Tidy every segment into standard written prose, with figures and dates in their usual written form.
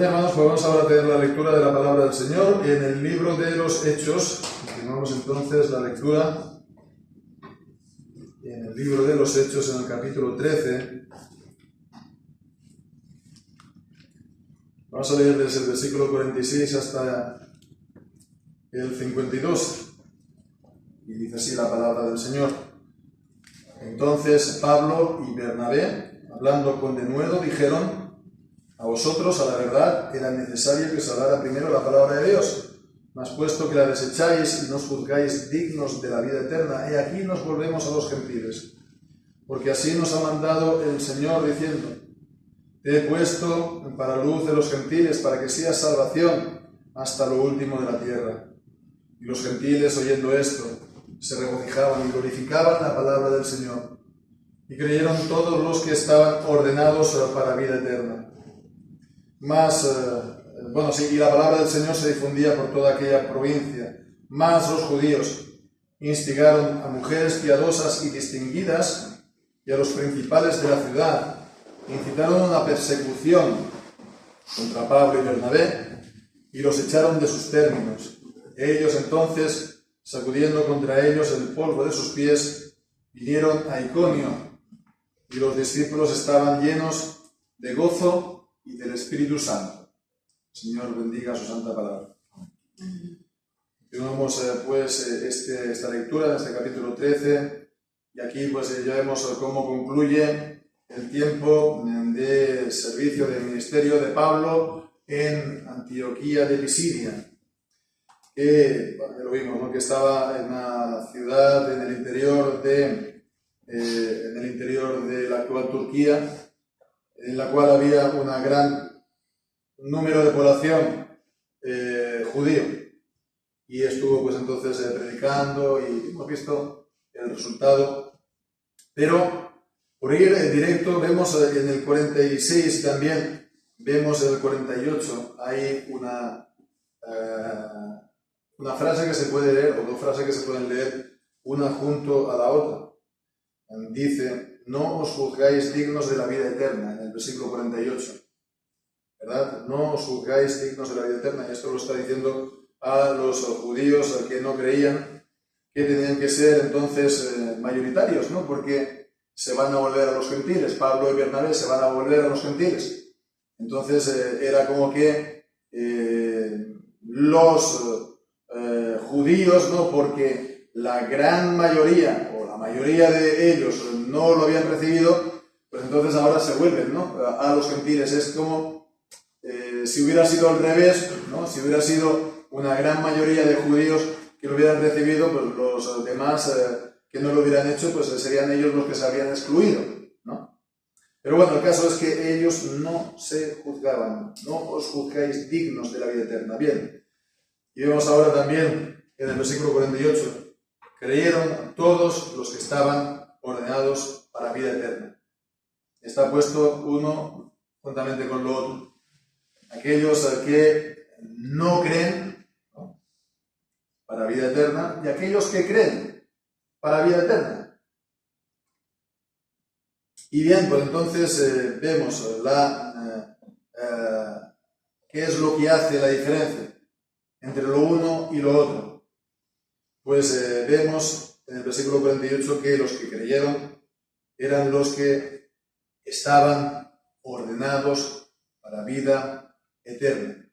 Bien, hermanos, pues vamos ahora a tener la lectura de la palabra del Señor en el libro de los Hechos. Continuamos entonces la lectura en el libro de los Hechos, en el capítulo 13. Vamos a leer desde el versículo 46 hasta el 52. Y dice así la palabra del Señor. Entonces Pablo y Bernabé, hablando con denuedo, dijeron: a vosotros, a la verdad, era necesario que os hablara primero la palabra de Dios, mas puesto que la desecháis y nos juzgáis dignos de la vida eterna, he aquí nos volvemos a los gentiles. Porque así nos ha mandado el Señor, diciendo: te he puesto para luz de los gentiles, para que seas salvación hasta lo último de la tierra. Y los gentiles, oyendo esto, se regocijaban y glorificaban la palabra del Señor. Y creyeron todos los que estaban ordenados para vida eterna. Y la palabra del Señor se difundía por toda aquella provincia. Mas los judíos instigaron a mujeres piadosas y distinguidas y a los principales de la ciudad, incitaron una persecución contra Pablo y Bernabé y los echaron de sus términos. Ellos entonces, sacudiendo contra ellos el polvo de sus pies, vinieron a Iconio, y los discípulos estaban llenos de gozo y del Espíritu Santo. El Señor bendiga su santa palabra. Continuamos esta lectura de este capítulo 13, y aquí ya vemos cómo concluye el tiempo de servicio del ministerio de Pablo en Antioquía de Pisidia, que lo vimos, ¿no? Que estaba en una ciudad en el interior de la actual Turquía, en la cual había un gran número de población judío, y estuvo entonces predicando, y hemos visto el resultado. Pero por ir directo, vemos en el 46 también, vemos en el 48, hay una frase que se puede leer, o dos frases que se pueden leer una junto a la otra. Dice: no os juzgáis dignos de la vida eterna, en el versículo 48, ¿verdad? No os juzgáis dignos de la vida eterna. Y esto lo está diciendo a los judíos que no creían que tenían que ser entonces mayoritarios, ¿no? Porque se van a volver a los gentiles. Pablo y Bernabé se van a volver a los gentiles. Entonces era como que los judíos, ¿no? Porque la gran mayoría, o la mayoría de ellos, no lo habían recibido, pues entonces ahora se vuelven, ¿no? A los gentiles. Es como si hubiera sido al revés, ¿no? Si hubiera sido una gran mayoría de judíos que lo hubieran recibido, pues los demás que no lo hubieran hecho, pues serían ellos los que se habían excluido, ¿no? Pero bueno, el caso es que ellos no se juzgaban. No os juzgáis dignos de la vida eterna. Bien, y vemos ahora también en el versículo 48, creyeron todos los que estaban ordenados para vida eterna. Está puesto uno juntamente con lo otro. Aquellos que no creen, ¿no?, para vida eterna, y aquellos que creen para vida eterna. Y bien, pues entonces vemos qué es lo que hace la diferencia entre lo uno y lo otro. Pues vemos en el versículo 48 que los que creyeron eran los que estaban ordenados para vida eterna.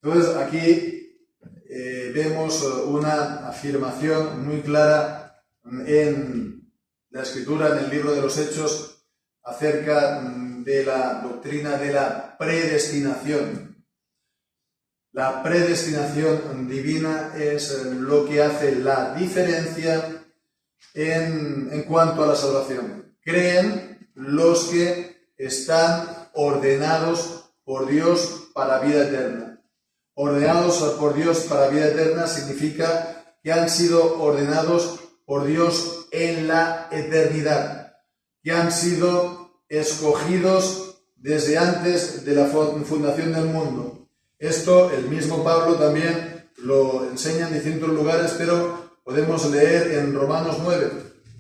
Entonces aquí vemos una afirmación muy clara en la Escritura, en el libro de los Hechos, acerca de la doctrina de la predestinación. La predestinación divina es lo que hace la diferencia en cuanto a la salvación. Creen los que están ordenados por Dios para vida eterna. Ordenados por Dios para vida eterna significa que han sido ordenados por Dios en la eternidad, que han sido escogidos desde antes de la fundación del mundo. Esto el mismo Pablo también lo enseña en distintos lugares, pero podemos leer en Romanos 9.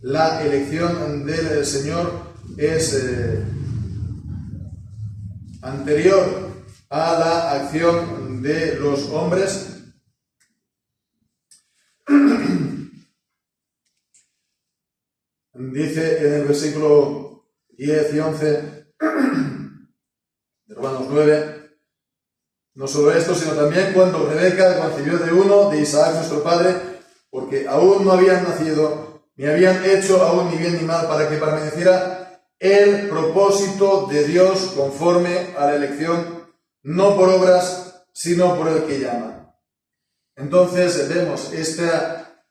La elección del Señor es anterior a la acción de los hombres. Dice en el versículo 10 y 11 de Romanos 9, no solo esto, sino también cuando Rebeca concibió de uno, de Isaac nuestro padre, porque aún no habían nacido, ni habían hecho aún ni bien ni mal, para que permaneciera el propósito de Dios conforme a la elección, no por obras, sino por el que llama. Entonces vemos, está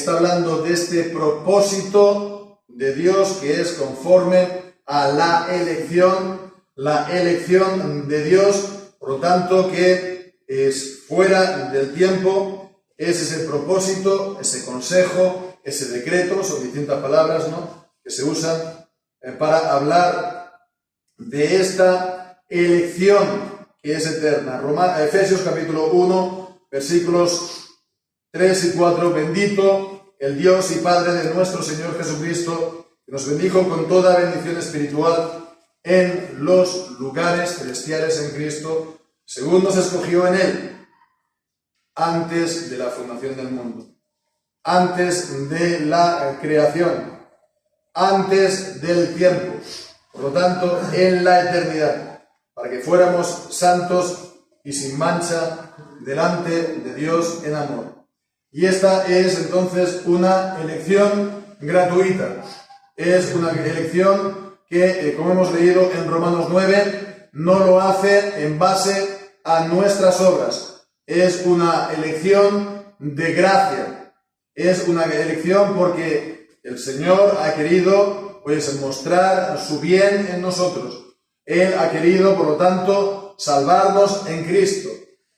hablando de este propósito de Dios que es conforme a la elección de Dios, por lo tanto que es fuera del tiempo, es ese propósito, ese consejo, ese decreto, son distintas palabras, ¿no?, que se usan para hablar de esta elección que es eterna. Efesios capítulo 1, versículos 3 y 4, bendito el Dios y Padre de nuestro Señor Jesucristo, que nos bendijo con toda bendición espiritual en los lugares celestiales en Cristo, según nos escogió en Él, antes de la fundación del mundo, antes de la creación, antes del tiempo, por lo tanto, en la eternidad, para que fuéramos santos y sin mancha delante de Dios en amor. Y esta es entonces una elección gratuita. Es una elección que, como hemos leído en Romanos 9, no lo hace en base a nuestras obras. Es una elección de gracia. Es una elección porque el Señor ha querido, pues, mostrar su bien en nosotros. Él ha querido, por lo tanto, salvarnos en Cristo.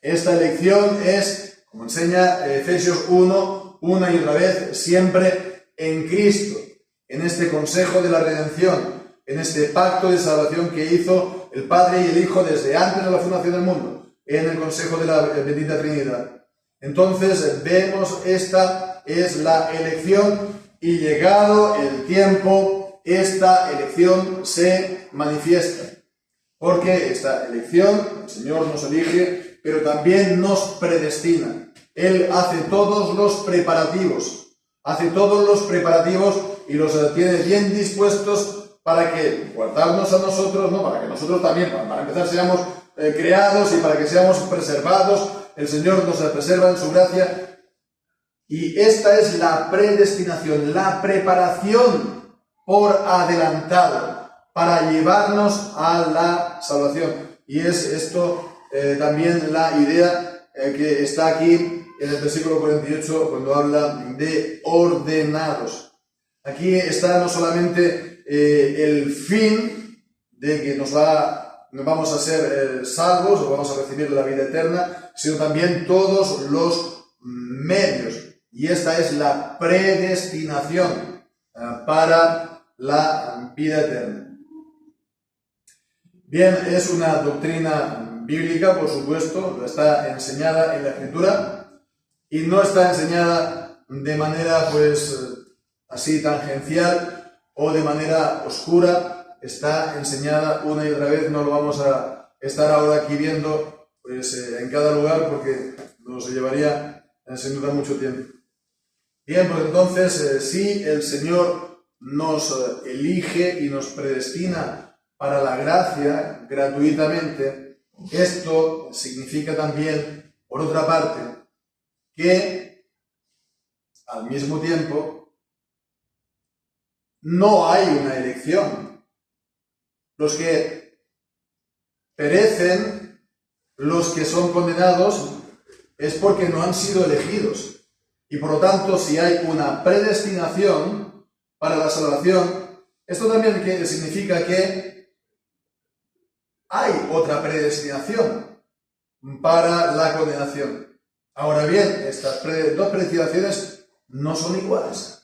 Esta elección es, como enseña Efesios 1, una y otra vez, siempre en Cristo, en este consejo de la redención, en este pacto de salvación que hizo el Padre y el Hijo desde antes de la fundación del mundo, en el consejo de la bendita Trinidad. Entonces vemos, esta es la elección, y llegado el tiempo, esta elección se manifiesta. Porque esta elección, el Señor nos elige, pero también nos predestina. Él hace todos los preparativos, y los tiene bien dispuestos para que guardarnos a nosotros, ¿no?, para que nosotros también, para empezar, seamos creados y para que seamos preservados. El Señor nos preserva en su gracia. Y esta es la predestinación, la preparación por adelantado, para llevarnos a la salvación. Y es esto también la idea que está aquí en el versículo 48, cuando habla de ordenados. Aquí está no solamente el fin de que nos vamos a ser salvos o vamos a recibir la vida eterna, sino también todos los medios. Y esta es la predestinación para la vida eterna. Bien, es una doctrina bíblica, por supuesto, está enseñada en la Escritura y no está enseñada de manera, pues, así tangencial o de manera oscura. Está enseñada una y otra vez. No lo vamos a estar ahora aquí viendo, pues, en cada lugar, porque nos llevaría sin duda mucho tiempo. Bien, pues entonces, si el Señor nos elige y nos predestina para la gracia gratuitamente, esto significa también, por otra parte, que al mismo tiempo no hay una elección. Los que perecen, los que son condenados, es porque no han sido elegidos. Y por lo tanto, si hay una predestinación para la salvación, esto también significa que hay otra predestinación para la condenación. Ahora bien, estas dos predestinaciones no son iguales,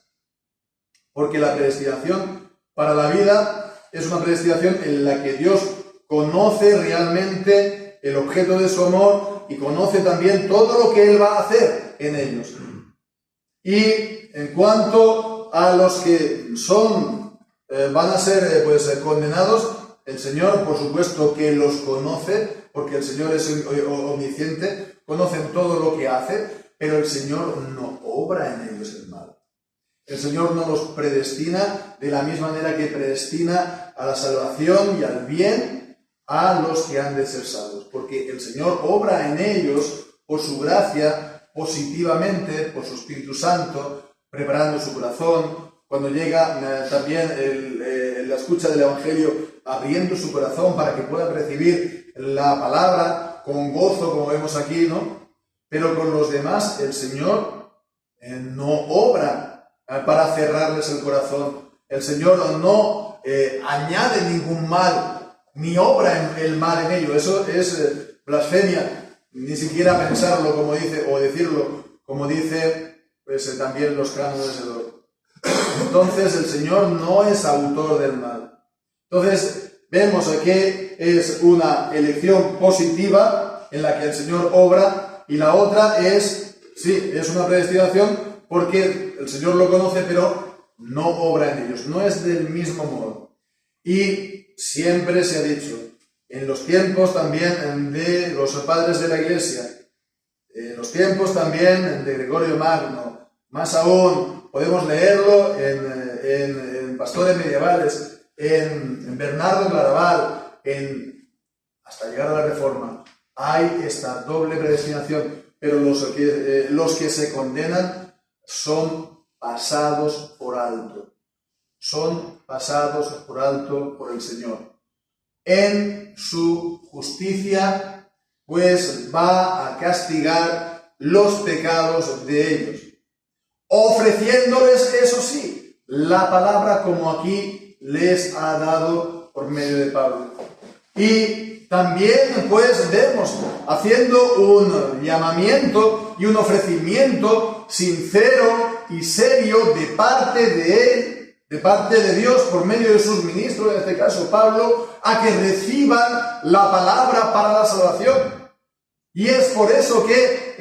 porque la predestinación para la vida es una predestinación en la que Dios conoce realmente el objeto de su amor y conoce también todo lo que Él va a hacer en ellos. Y en cuanto a los que van a ser condenados, el Señor, por supuesto, que los conoce, porque el Señor es omnisciente, conocen todo lo que hace, pero el Señor no obra en ellos el mal. El Señor no los predestina de la misma manera que predestina a la salvación y al bien a los que han de ser salvos, porque el Señor obra en ellos por su gracia, positivamente, por su Espíritu Santo, preparando su corazón. Cuando llega también la escucha del Evangelio, abriendo su corazón para que puedan recibir la palabra con gozo, como vemos aquí, ¿no? Pero con los demás, el Señor no obra para cerrarles el corazón. El Señor no añade ningún mal, ni obra el mal en ello. Eso es blasfemia, ni siquiera pensarlo, como dice, o decirlo, como dice pues, también los cánones de oro. Entonces el Señor no es autor del mal. Entonces vemos que es una elección positiva en la que el Señor obra, y la otra es, sí, es una predestinación porque el Señor lo conoce, pero no obra en ellos, no es del mismo modo. Y siempre se ha dicho, en los tiempos también de los padres de la Iglesia, en los tiempos también de Gregorio Magno, más aún podemos leerlo en pastores medievales, en Bernardo Claraval, hasta llegar a la Reforma. Hay esta doble predestinación, pero los que se condenan son pasados por alto. Son pasados por alto por el Señor. En su justicia, pues va a castigar los pecados de ellos, ofreciéndoles, eso sí, la palabra como aquí les ha dado por medio de Pablo. Y también pues vemos haciendo un llamamiento y un ofrecimiento sincero y serio de parte de él, de parte de Dios por medio de sus ministros, en este caso Pablo, a que reciban la palabra para la salvación. Y es por eso que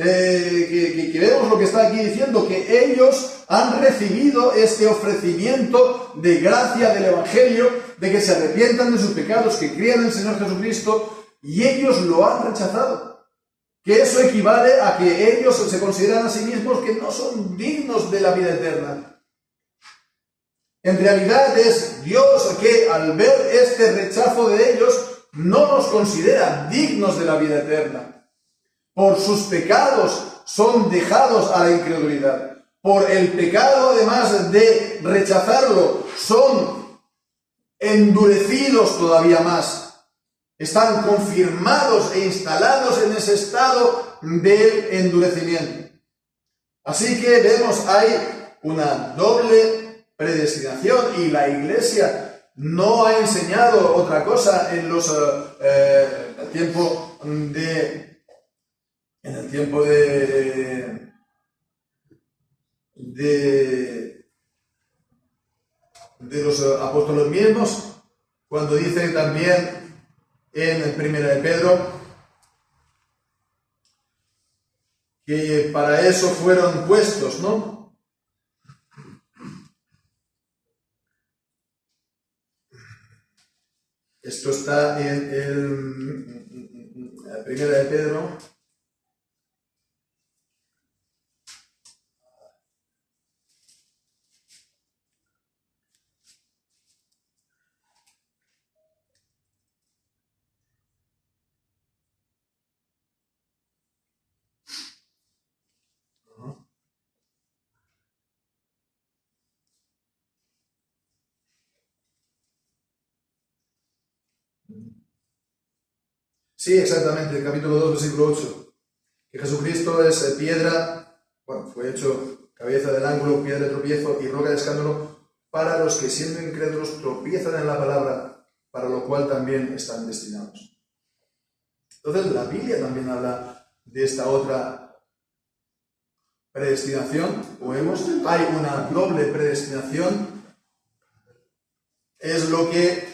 vemos lo que está aquí diciendo, que ellos han recibido este ofrecimiento de gracia del Evangelio, de que se arrepientan de sus pecados, que crean en el Señor Jesucristo, y ellos lo han rechazado. Que eso equivale a que ellos se consideran a sí mismos que no son dignos de la vida eterna. En realidad es Dios que al ver este rechazo de ellos no los considera dignos de la vida eterna. Por sus pecados son dejados a la incredulidad. Por el pecado, además de rechazarlo, son endurecidos todavía más. Están confirmados e instalados en ese estado del endurecimiento. Así que vemos, hay una doble predestinación, y la Iglesia no ha enseñado otra cosa en el tiempo de los apóstoles mismos, cuando dice también en Primera de Pedro que para eso fueron puestos, ¿no? Esto está en Primera de Pedro. Sí, exactamente, el capítulo 2, versículo 8. Que Jesucristo es piedra, fue hecho cabeza del ángulo, piedra de tropiezo y roca de escándalo para los que siendo incrédulos tropiezan en la palabra, para lo cual también están destinados. Entonces la Biblia también habla de esta otra predestinación, como vemos, hay una doble predestinación, es lo que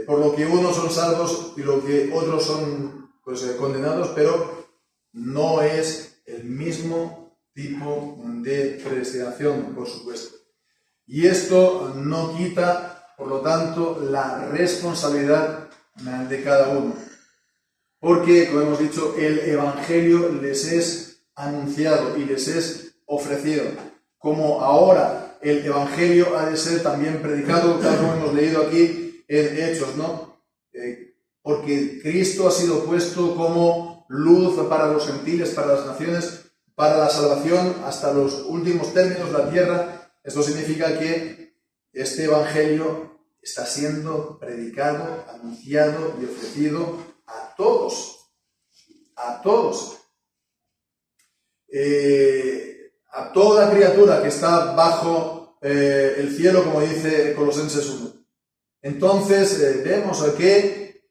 por lo que unos son salvos y lo que otros son pues, condenados, pero no es el mismo tipo de predestinación, por supuesto. Y esto no quita, por lo tanto, la responsabilidad de cada uno. porque, como hemos dicho, el Evangelio les es anunciado y les es ofrecido. Como ahora el Evangelio ha de ser también predicado, tal como hemos leído aquí en Hechos, ¿no? Porque Cristo ha sido puesto como luz para los gentiles, para las naciones, para la salvación hasta los últimos términos de la tierra. Esto significa que este Evangelio está siendo predicado, anunciado y ofrecido a todos. A todos. A toda criatura que está bajo el cielo, como dice Colosenses 1. Entonces vemos que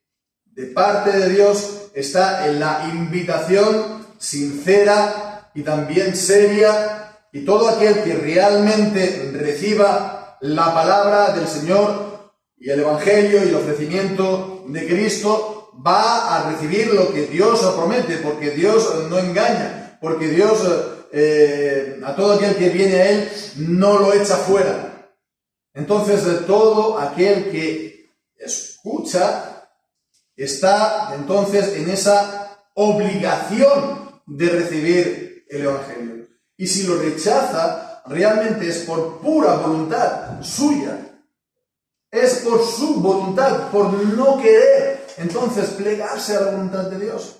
de parte de Dios está en la invitación sincera y también seria, y todo aquel que realmente reciba la palabra del Señor y el Evangelio y el ofrecimiento de Cristo va a recibir lo que Dios promete, porque Dios no engaña, porque Dios a todo aquel que viene a Él no lo echa fuera. Entonces todo aquel que escucha está entonces en esa obligación de recibir el Evangelio. Y si lo rechaza, realmente es por pura voluntad suya. Es por su voluntad, por no querer entonces plegarse a la voluntad de Dios.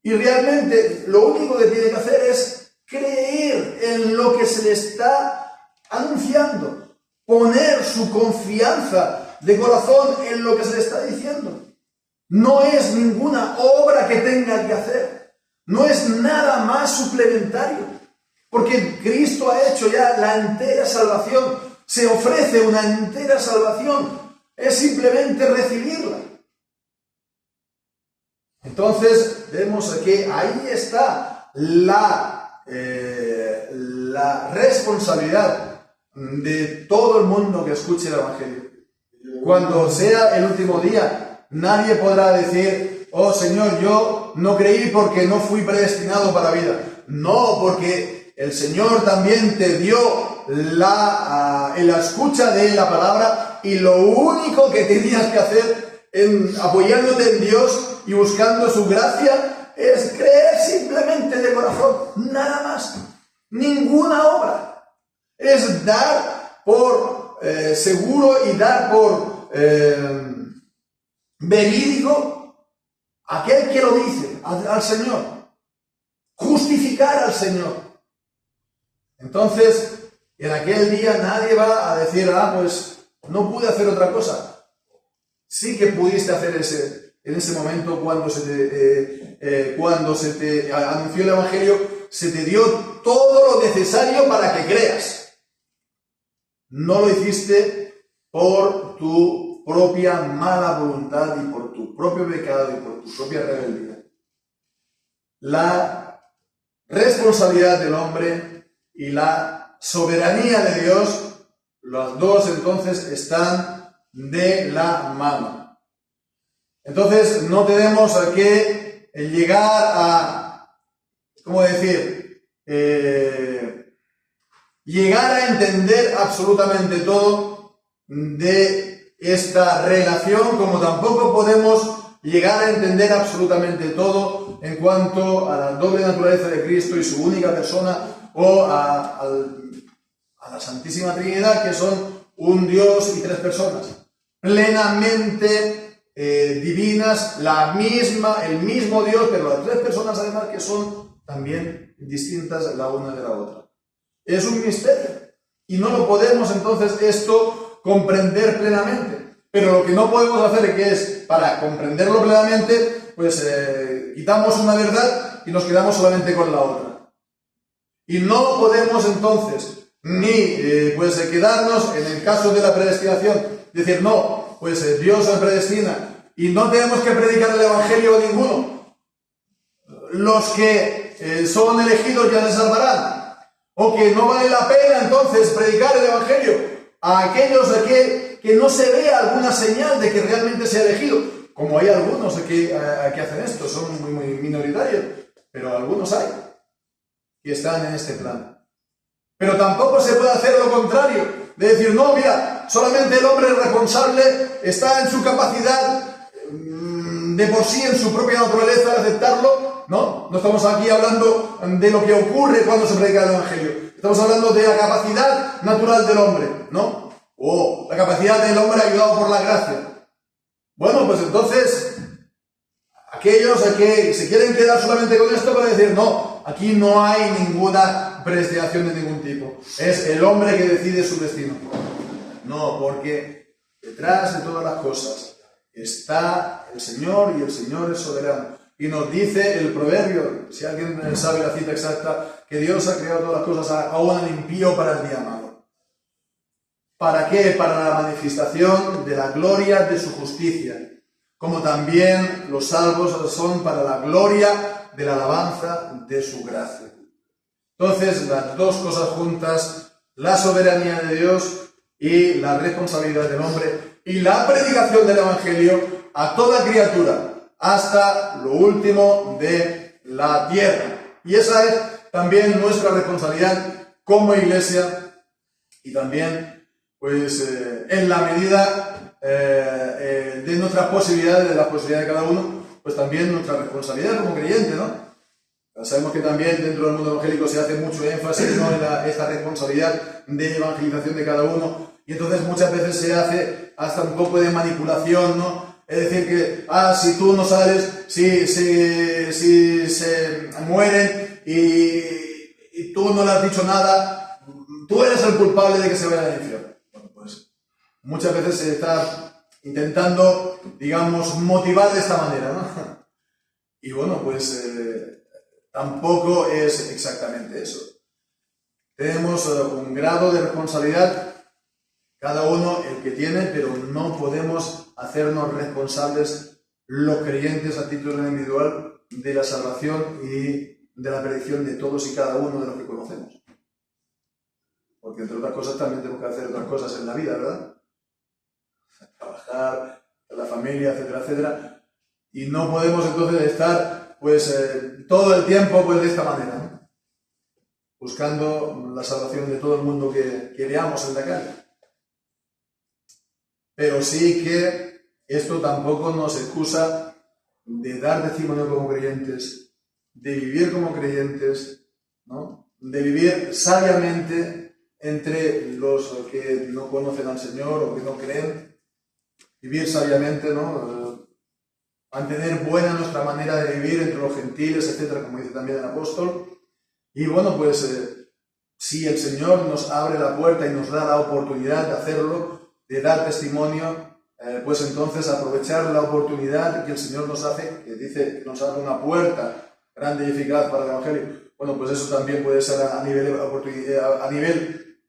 Y realmente lo único que tiene que hacer es creer en lo que se le está anunciando, poner su confianza de corazón en lo que se le está diciendo. No es ninguna obra que tenga que hacer, no es nada más suplementario, porque Cristo ha hecho ya la entera salvación, se ofrece una entera salvación, es simplemente recibirla. Entonces vemos que ahí está la responsabilidad de todo el mundo que escuche el Evangelio. Cuando sea el último día, nadie podrá decir: oh Señor, yo no creí porque no fui predestinado para la vida. No, porque el Señor también te dio la escucha de la palabra, y lo único que tenías que hacer apoyándote en Dios y buscando su gracia es creer simplemente de corazón, nada más, ninguna obra. Es dar por seguro y dar por verídico aquel que lo dice, al Señor, justificar al Señor. Entonces, en aquel día nadie va a decir: pues no pude hacer otra cosa. Sí que pudiste hacer en ese momento cuando se te anunció el Evangelio, se te dio todo lo necesario para que creas. No lo hiciste por tu propia mala voluntad y por tu propio pecado y por tu propia rebeldía. La responsabilidad del hombre y la soberanía de Dios, las dos entonces están de la mano. Entonces no tenemos que llegar a, ¿cómo decir? Llegar a entender absolutamente todo de esta relación, como tampoco podemos llegar a entender absolutamente todo en cuanto a la doble naturaleza de Cristo y su única persona, o a la Santísima Trinidad, que son un Dios y tres personas plenamente divinas, el mismo Dios, pero las tres personas además que son también distintas la una de la otra. Es un misterio y no lo podemos entonces esto comprender plenamente. Pero lo que no podemos hacer, que es, para comprenderlo plenamente, pues quitamos una verdad y nos quedamos solamente con la otra. Y no podemos entonces ni quedarnos en el caso de la predestinación, decir: no, pues Dios nos predestina y no tenemos que predicar el Evangelio a ninguno. Los que son elegidos ya se salvarán. O que no vale la pena entonces predicar el Evangelio a aquellos que no se vea alguna señal de que realmente sea elegido. Como hay algunos que hacen esto, son muy minoritarios, pero algunos hay que están en este plan. Pero tampoco se puede hacer lo contrario, de decir: no, mira, solamente el hombre responsable está en su capacidad de por sí en su propia naturaleza al aceptarlo, ¿no? No estamos aquí hablando de lo que ocurre cuando se predica el Evangelio. Estamos hablando de la capacidad natural del hombre, ¿no? O la capacidad del hombre ayudado por la gracia. Bueno, pues entonces, aquellos que se quieren quedar solamente con esto para decir, no, aquí no hay ninguna predestinación de ningún tipo. Es el hombre que decide su destino. No, porque detrás de todas las cosas está el Señor y el Señor es soberano. Y nos dice el proverbio, si alguien sabe la cita exacta, que Dios ha creado todas las cosas aún al impío para el día malo. ¿Para qué? Para la manifestación de la gloria de su justicia. Como también los salvos son para la gloria de la alabanza de su gracia. Entonces, las dos cosas juntas, la soberanía de Dios y la responsabilidad del hombre y la predicación del Evangelio a toda criatura, hasta lo último de la tierra. Y esa es también nuestra responsabilidad como iglesia y también, pues, en la medida de nuestras posibilidades, de las posibilidades de cada uno, pues también nuestra responsabilidad como creyente, ¿no? Sabemos que también dentro del mundo evangélico se hace mucho énfasis, ¿no?, en esta responsabilidad de evangelización de cada uno, y entonces muchas veces se hace hasta un poco de manipulación, ¿no? Es decir que, si tú no sales, si se mueren y tú no le has dicho nada, tú eres el culpable de que se vayan al infierno. Bueno, pues muchas veces se está intentando, digamos, motivar de esta manera, ¿no? Y bueno, pues tampoco es exactamente eso. Tenemos un grado de responsabilidad, cada uno el que tiene, pero no podemos hacernos responsables los creyentes a título individual de la salvación y de la perdición de todos y cada uno de los que conocemos. Porque entre otras cosas también tenemos que hacer otras cosas en la vida, ¿verdad? Trabajar, la familia, etcétera, etcétera. Y no podemos entonces estar, pues, todo el tiempo, pues, de esta manera, ¿no? Buscando la salvación de todo el mundo que veamos en la calle. Pero sí que esto tampoco nos excusa de dar testimonio como creyentes, de vivir como creyentes, ¿no? De vivir sabiamente entre los que no conocen al Señor o que no creen, vivir sabiamente, ¿no? Mantener buena nuestra manera de vivir entre los gentiles, etcétera, como dice también el apóstol. Y bueno, pues si el Señor nos abre la puerta y nos da la oportunidad de hacerlo, de dar testimonio, pues entonces aprovechar la oportunidad que el Señor nos hace, que dice que nos abre una puerta grande y eficaz para el Evangelio. Bueno, pues eso también puede ser a nivel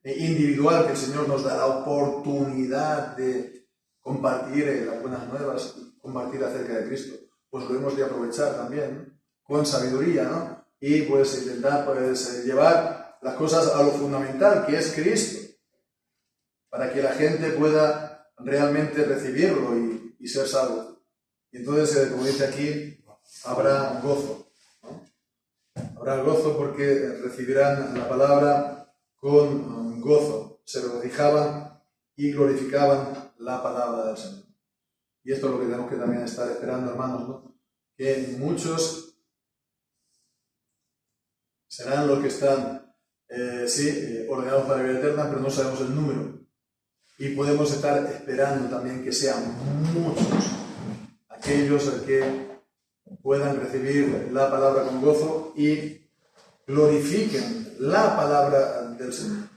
individual, que el Señor nos da la oportunidad de compartir las buenas nuevas, compartir acerca de Cristo. Pues lo hemos de aprovechar también, ¿no? Con sabiduría, ¿no? Y pues intentar, pues, llevar las cosas a lo fundamental, que es Cristo, para que la gente pueda realmente recibirlo y ser salvo. Y entonces, como dice aquí, habrá gozo, ¿no? Habrá gozo porque recibirán la palabra con gozo, se regocijaban y glorificaban la palabra del Señor. Y esto es lo que tenemos que también estar esperando, hermanos, ¿no? Que muchos serán los que están, ordenados para la vida eterna, pero no sabemos el número. Y podemos estar esperando también que sean muchos aquellos que puedan recibir la palabra con gozo y glorifiquen la palabra del Señor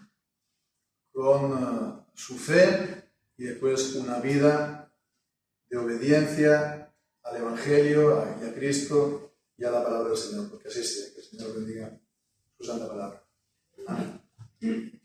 con su fe y después una vida de obediencia al Evangelio y a Cristo y a la palabra del Señor, porque así sea, que el Señor bendiga su santa palabra. Amén.